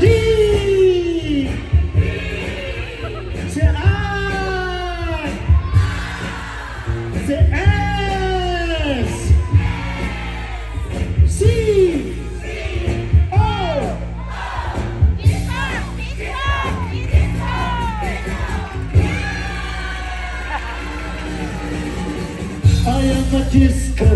D. Say I. Say S. C. O. I am a disco